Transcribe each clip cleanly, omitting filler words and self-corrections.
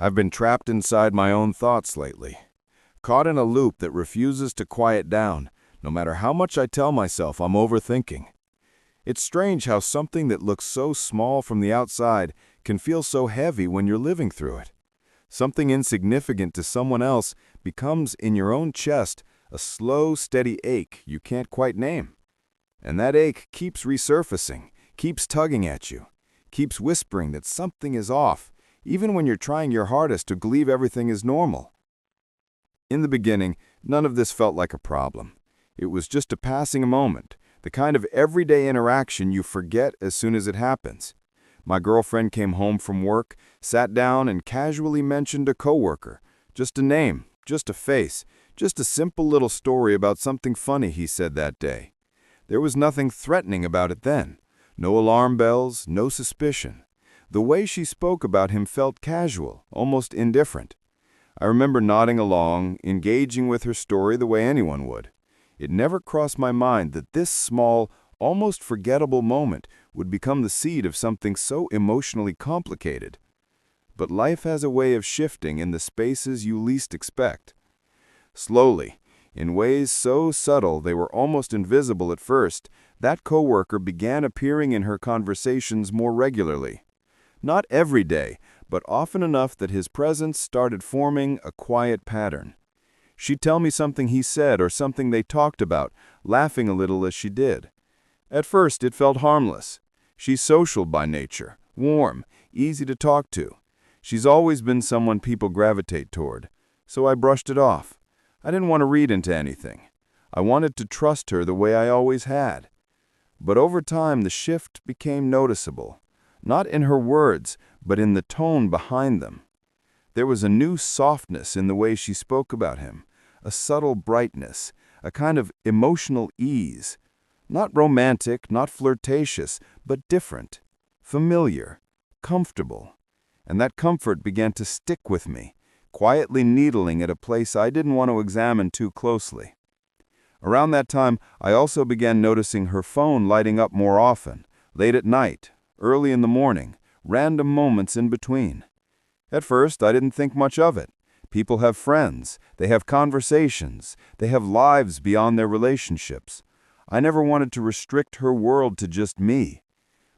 I've been trapped inside my own thoughts lately, caught in a loop that refuses to quiet down, no matter how much I tell myself I'm overthinking. It's strange how something that looks so small from the outside can feel so heavy when you're living through it. Something insignificant to someone else becomes, in your own chest, a slow, steady ache you can't quite name. And that ache keeps resurfacing, keeps tugging at you, keeps whispering that something is off, even when you're trying your hardest to believe everything is normal. In the beginning, none of this felt like a problem. It was just a passing moment, the kind of everyday interaction you forget as soon as it happens. My girlfriend came home from work, sat down and casually mentioned a coworker. Just a name, just a face, just a simple little story about something funny he said that day. There was nothing threatening about it then. No alarm bells, no suspicion. The way she spoke about him felt casual, almost indifferent. I remember nodding along, engaging with her story the way anyone would. It never crossed my mind that this small, almost forgettable moment would become the seed of something so emotionally complicated. But life has a way of shifting in the spaces you least expect. Slowly, in ways so subtle they were almost invisible at first, that coworker began appearing in her conversations more regularly. Not every day, but often enough that his presence started forming a quiet pattern. She'd tell me something he said or something they talked about, laughing a little as she did. At first, it felt harmless. She's social by nature, warm, easy to talk to. She's always been someone people gravitate toward, so I brushed it off. I didn't want to read into anything. I wanted to trust her the way I always had. But over time, the shift became noticeable. Not in her words, but in the tone behind them. There was a new softness in the way she spoke about him, a subtle brightness, a kind of emotional ease. Not romantic, not flirtatious, but different, familiar, comfortable. And that comfort began to stick with me, quietly needling at a place I didn't want to examine too closely. Around that time, I also began noticing her phone lighting up more often, late at night, early in the morning, random moments in between. At first, I didn't think much of it. People have friends, they have conversations, they have lives beyond their relationships. I never wanted to restrict her world to just me.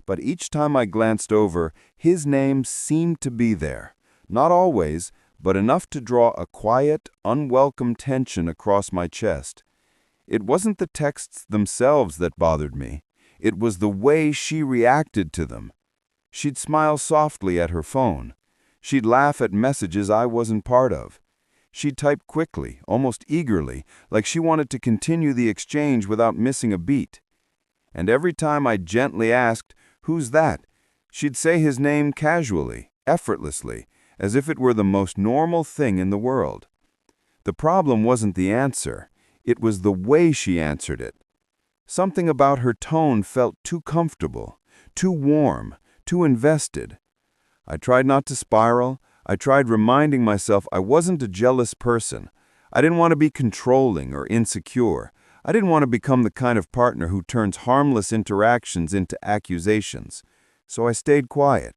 But each time I glanced over, his name seemed to be there. Not always, but enough to draw a quiet, unwelcome tension across my chest. It wasn't the texts themselves that bothered me. It was the way she reacted to them. She'd smile softly at her phone. She'd laugh at messages I wasn't part of. She'd type quickly, almost eagerly, like she wanted to continue the exchange without missing a beat. And every time I gently asked, "Who's that?" she'd say his name casually, effortlessly, as if it were the most normal thing in the world. The problem wasn't the answer. It was the way she answered it. Something about her tone felt too comfortable, too warm, too invested. I tried not to spiral. I tried reminding myself I wasn't a jealous person. I didn't want to be controlling or insecure. I didn't want to become the kind of partner who turns harmless interactions into accusations. So I stayed quiet.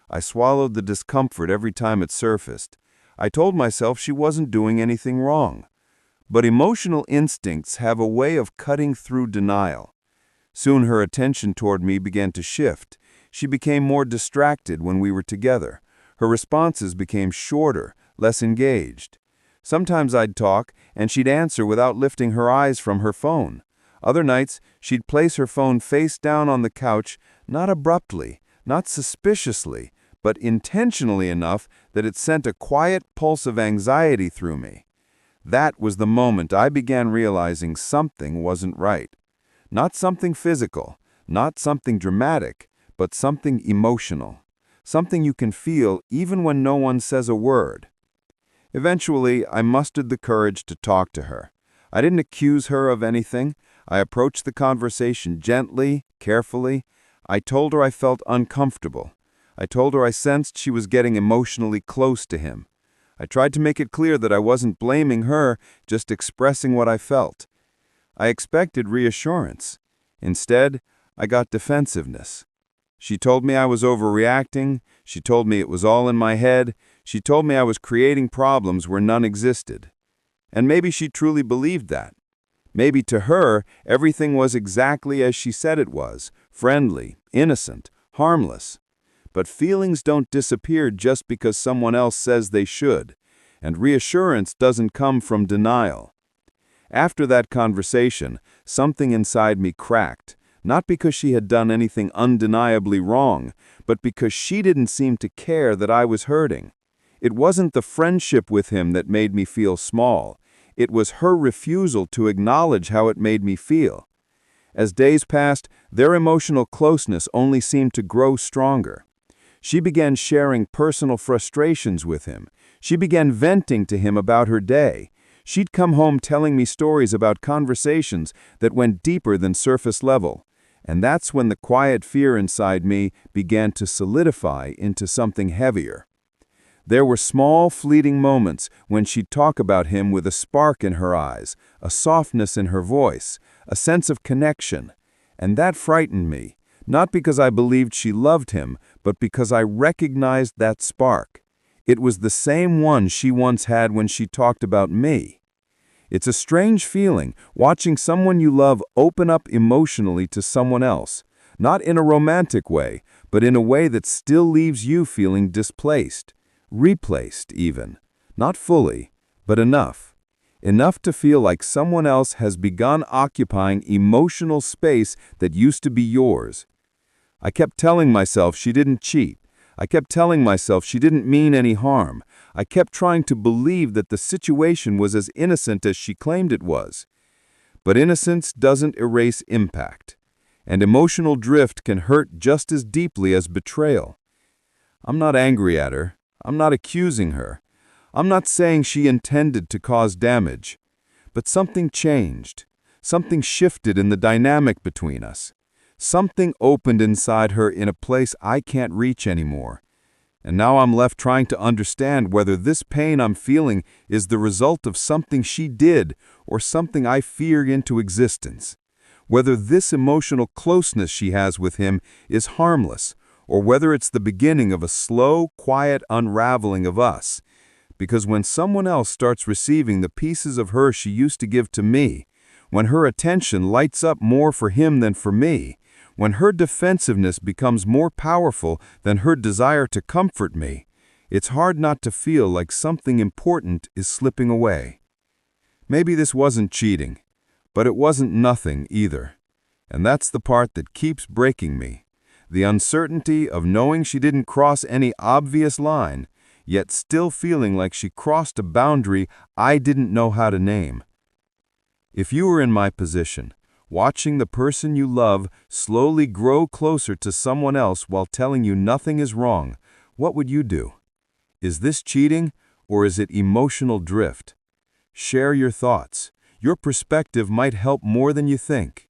I swallowed the discomfort every time it surfaced. I told myself she wasn't doing anything wrong. But emotional instincts have a way of cutting through denial. Soon her attention toward me began to shift. She became more distracted when we were together. Her responses became shorter, less engaged. Sometimes I'd talk, and she'd answer without lifting her eyes from her phone. Other nights, she'd place her phone face down on the couch, not abruptly, not suspiciously, but intentionally enough that it sent a quiet pulse of anxiety through me. That was the moment I began realizing something wasn't right. Not something physical, not something dramatic, but something emotional. Something you can feel even when no one says a word. Eventually, I mustered the courage to talk to her. I didn't accuse her of anything. I approached the conversation gently, carefully. I told her I felt uncomfortable. I told her I sensed she was getting emotionally close to him. I tried to make it clear that I wasn't blaming her, just expressing what I felt. I expected reassurance. Instead, I got defensiveness. She told me I was overreacting. She told me it was all in my head. She told me I was creating problems where none existed. And maybe she truly believed that. Maybe to her, everything was exactly as she said it was, friendly, innocent, harmless. But feelings don't disappear just because someone else says they should, and reassurance doesn't come from denial. After that conversation, something inside me cracked, not because she had done anything undeniably wrong, but because she didn't seem to care that I was hurting. It wasn't the friendship with him that made me feel small. It was her refusal to acknowledge how it made me feel. As days passed, their emotional closeness only seemed to grow stronger. She began sharing personal frustrations with him. She began venting to him about her day. She'd come home telling me stories about conversations that went deeper than surface level. And that's when the quiet fear inside me began to solidify into something heavier. There were small, fleeting moments when she'd talk about him with a spark in her eyes, a softness in her voice, a sense of connection. And that frightened me, not because I believed she loved him, but because I recognized that spark. It was the same one she once had when she talked about me. It's a strange feeling, watching someone you love open up emotionally to someone else, not in a romantic way, but in a way that still leaves you feeling displaced. Replaced, even. Not fully, but enough. Enough to feel like someone else has begun occupying emotional space that used to be yours. I kept telling myself she didn't cheat. I kept telling myself she didn't mean any harm. I kept trying to believe that the situation was as innocent as she claimed it was. But innocence doesn't erase impact. And emotional drift can hurt just as deeply as betrayal. I'm not angry at her. I'm not accusing her. I'm not saying she intended to cause damage. But something changed. Something shifted in the dynamic between us. Something opened inside her in a place I can't reach anymore. And now I'm left trying to understand whether this pain I'm feeling is the result of something she did or something I feared into existence. Whether this emotional closeness she has with him is harmless, or whether it's the beginning of a slow, quiet unraveling of us. Because when someone else starts receiving the pieces of her she used to give to me, when her attention lights up more for him than for me, when her defensiveness becomes more powerful than her desire to comfort me, it's hard not to feel like something important is slipping away. Maybe this wasn't cheating, but it wasn't nothing either. And that's the part that keeps breaking me. The uncertainty of knowing she didn't cross any obvious line, yet still feeling like she crossed a boundary I didn't know how to name. If you were in my position, watching the person you love slowly grow closer to someone else while telling you nothing is wrong, what would you do? Is this cheating, or is it emotional drift? Share your thoughts. Your perspective might help more than you think.